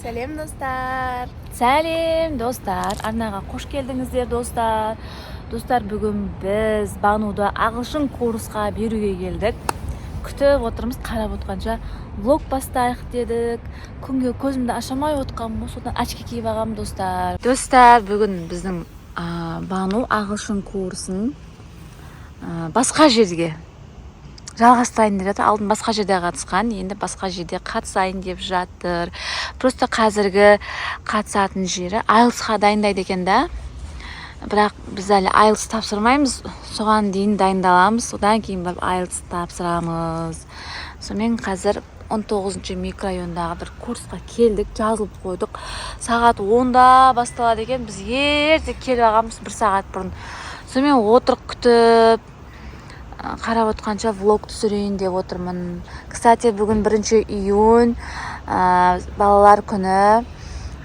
Сәлем достар. Сәлем достар. Арнаға қош келдіңіздер достар. Достар, бүгін біз Бануды ағылшын курсқа беруге келдік. Күтіп отырмыз, қарап отқанша влог бастайық дедік. Күнге көзімді ашамай отқанмын, содан очки киіп алғам достар. Достар, бүгін біздің Бану ағылшын курсын басқа жерге жалғастырайын деп жатыр. Алдын басқа жерде қатысқан, енді басқа жерде қатысайын деп жатыр. Просто қазіргі қатысатын жері IELTS-қа дайындайды екен да. Бірақ біз әлі IELTS тапсырмаймыз, соған дейін дайындаламыз. Одан кейін барып IELTS тапсырамыз. Сонымен қазір 19-ші микрорайондағы бір курсқа келдік, жазылып қойдық. Сағат 10-да басталады екен. Біз ерте келіп алғанбыз 1 сағат бұрын. Сонымен отырып күтіп қарап отқанша влог түсірейін деп отырмын. Кстати, бүгін 1 июнь, балалар күні.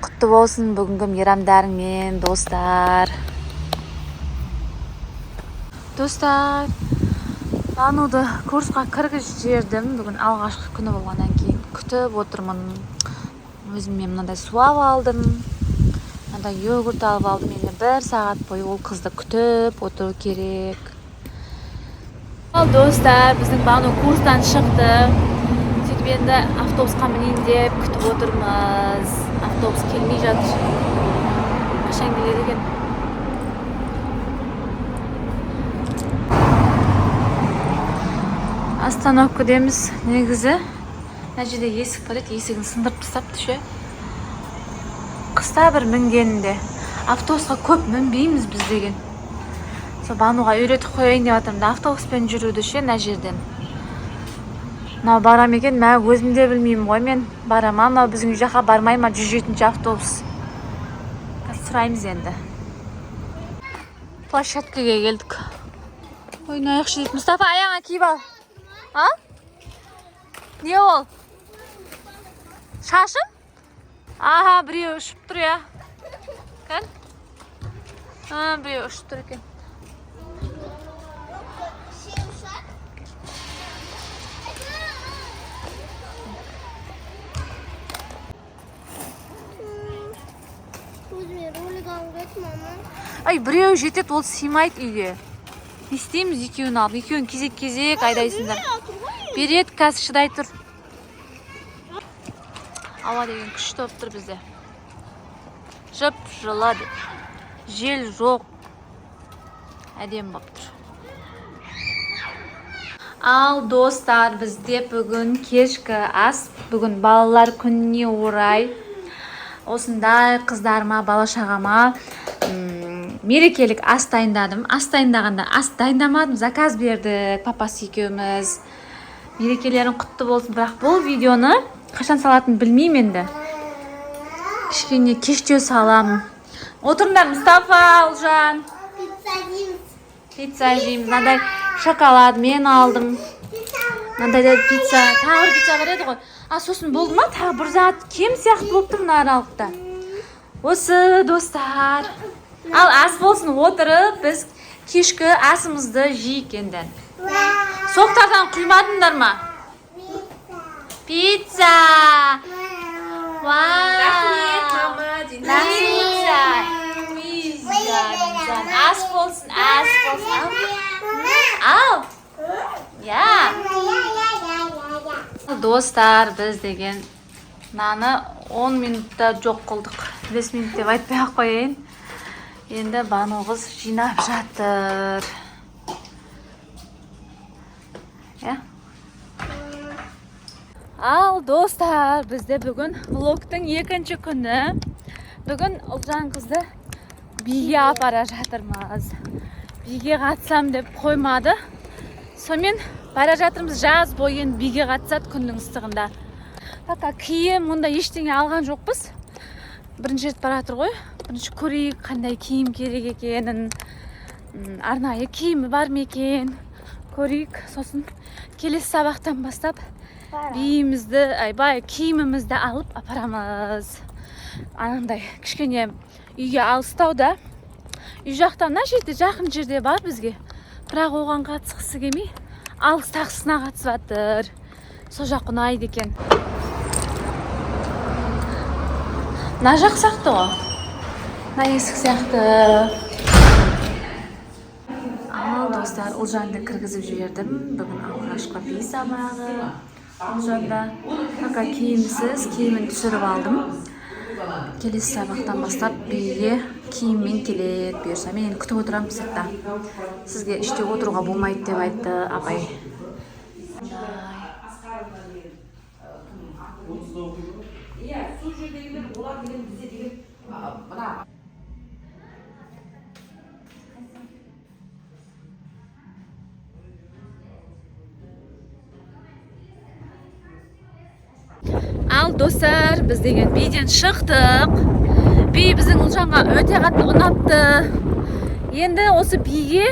Құтты болсын бүгінгі мейрамдарыңмен, достар. Достар, Бануды курсқа кіргізіп жібердім. Бүгін алғашқы күні болғаннан кейін күтіп отырмын. Өзіме мынандай су алдым, мынандай йогурт алып алдым. Енді 1 сағат бойы ол қызды күтіп отыру керек. Достар, біздің Бану курстан шықты. Сөйтіп енді автобусқа мінейін деп күтіп отырмыз. Автобус келмей жатыр. Қашан келеді екен? Остановкадеміз. Негізі мына жерде есік бар еді, есігін сындырып тастапты ше. Қыста бір мінгенінде автобусқа көп мінбейміз біз деген. Бануға үйретіп қояйын деп жатырмын да, автобуспен жүруді ше мына жерден. Мынау барам екен, мә өзім де білмеймін ғой, мен барама, мынау біздің жаққа бармай ма 107-ші автобус. Сұраймыз енді. Площадкаға келдік. Ойнайықшы дейді. Мұстафа, аяғыңа киіп ал. А? Не ол? Шашың? Аха, біреу ұшып тұр я. Кән? Біреу ұшып тұр екен. Ай, біреу жетеді, ол сыймайды үйге. Не істейміз екеуін алып? Екеуін кезек-кезек айдайсыңдар. Береді, қазір шыдай тұр. Ауа деген күшті болып тұр бізде. Жып жылады. Жел жоқ. Әдем болып тұр. Ал достар, бізде бүгін кешкі ас. Бүгін балалар күніне орай. Осындай қыздарыма, бала-шағама мерекелік ас дайындадым. Ас дайындағанда ас дайындамадым, заказ бердік папасы екеуміз. Мерекелерің құтты болсын. Бірақ бұл видеоны қашан салатын білмеймін енді. Кішкене кештеу салам. Отырыңдар, Мұстафа, Ұлжан. Пицца жейміз. Мынандай шоколад мен алдым. Мынандай пицца, тағы бір пицца бар еді ғой. Сосын болды ма? Тағы бір зат кем сияқты болып тұр мына аралықта. Осы достар. Ал ас болсын, отырып біз кешкі асымызды жейік енді. Соқтардан құймадыңдар ма? Пицца. Рахмет, мама. Пицца. Ас болсын, ас болсын. Ал. Я. Достар, біз деген наны 10 минутта жоқ қылдық. 5 минут деп айтпай ақ қояйын. Енді Бану қыз жинап жатыр. Ал достар, бізде бүгін влогтың 2-ші күні. Бүгін Ұлжан қызды биге апара жатырмыз. Биге қатысам деп қоймады. Сонымен бара жатырмыз, жаз бойын биге қатысады күннің ыстығында. Пока киім, мұнда ештеңе алған жоқпыз. Бірінші рет баратыр ғой. Бірінші көрейік, қандай киім керек екенін. Арнайы киімі бар ма екен? Көрейік. Сосын келесі сабақтан бастап биімізді, киімімізді алып апарамыз. Анандай кішкене үйге алыстауда. Үй жақтан жерде, жақын жерде бар бізге. Бірақ оған қатысқысы келмей, алыс тақсысына қатысып жатыр. Сол жақ ұнайды екен. мына жақ сияқты ғой. Мына есік сияқты. Ал достар, Ұлжанды кіргізіп жібердім. Бүгін алғашқы би сабағы. Ұлжанда пока киімсіз, киімін түсіріп алдым. Келесі сабақтан бастап биге киіммен келеді. Бұйырса мен енді күтіп отырамын сыртта. Сізге іште отыруға болмайды деп айтты апай. Ал достар, біз деген биден шықтық. Би біздің Ұлжанға өте қатты ұнапты. Енді осы биге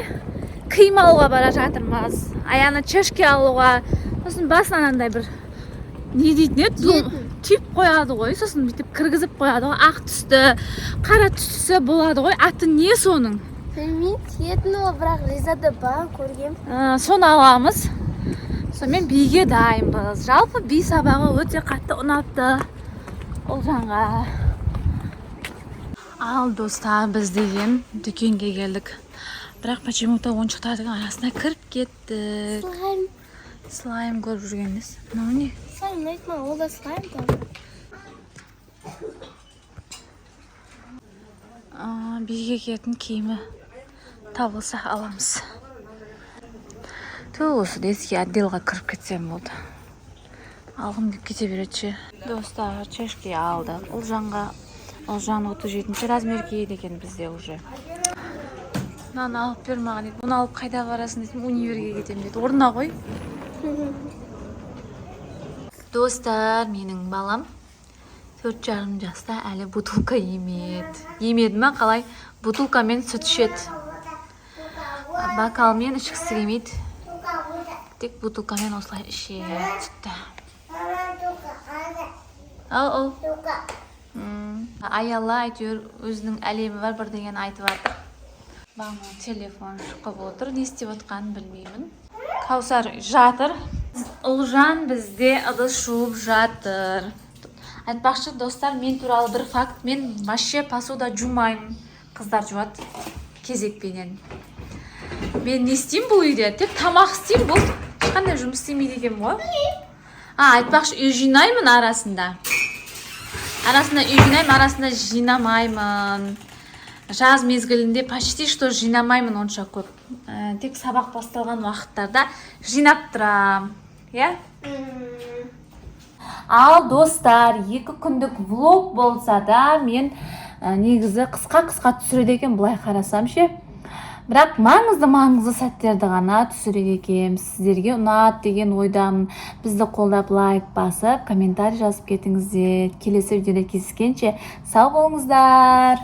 киім алуға бара жатырмыз. Аяғына чешке алуға. Сосын басынан андай бір не дейтін еді? Түйіп қояды ғой. Сосын бүйтіп кіргізіп қояды ғой. Ақ түсті, қара түстісі болады ғой. Аты не соның? Білмеймін, тиетін ол, бірақ ризада бар, көргем. Соны аламыз. Сонымен биге дайынбыз. Жалпы би сабағы өте қатты ұнапты Ұлжанға. Ал достар, біз деген дүкенге келдік. Бірақ почему-то ойыншықтардың арасына кіріп кеттік. Слайм көріп жүргенбіз. Мынау не? Слайм, айтма, ол да слайм да. Биге киетін киімі табылса аламыз. Осы еске отделға кіріп кетсем болды. Алғым кете беретші. Достар, чешке алдық. Ұлжан 37-ші размер киеді екен бізде уже. Мынаны алып бер маған дейді. Бұны алып қайда барасың дедім, универге кетем деді. Орнына қой. Достар, менің балам 4,5 жаста әлі бутылка емеді. Емеді ма қалай? Бутылкамен сүт ішеді. Бакалмен ішкісі келмейді. Тек бутылкамен осылай ішеді сүтті. Ау. Аялла әйтеуір өзінің әлемі бар бір деген айтып жатыр. Бағымның телефон шықып отыр. Не істеп отқанын білмеймін. Каусар жатыр. Ұлжан бізде ыдыс жуып жатыр. Айтпақшы достар, мен туралы бір факт. Мен вообще посуда жумаймын. Қыздар жуады кезекпенен. Мен не істеймін бұл үйде? Тек тамақ істеймін, бұл ешқандай жұмыс істемейді екен ғой. Айтпақшы, үй жинаймын арасында. Үй жинаймын, арасында жинамаймын. Жаз мезгілінде почти что жинамаймын онша көп. Тек сабақ басталған уақыттарда жинап тұрам. Ал достар, 2 күндік влог болса да мен негізі қысқа түсіреді екен, бұлай қарасам ше. Бірақ маңызды сәттерді ғана түсіреді екем. Сіздерге ұнады деген ойдамын. Бізді қолдап лайк басып, комментарий жазып кетіңіздер. Келесі видеода кездескенше сау болыңыздар.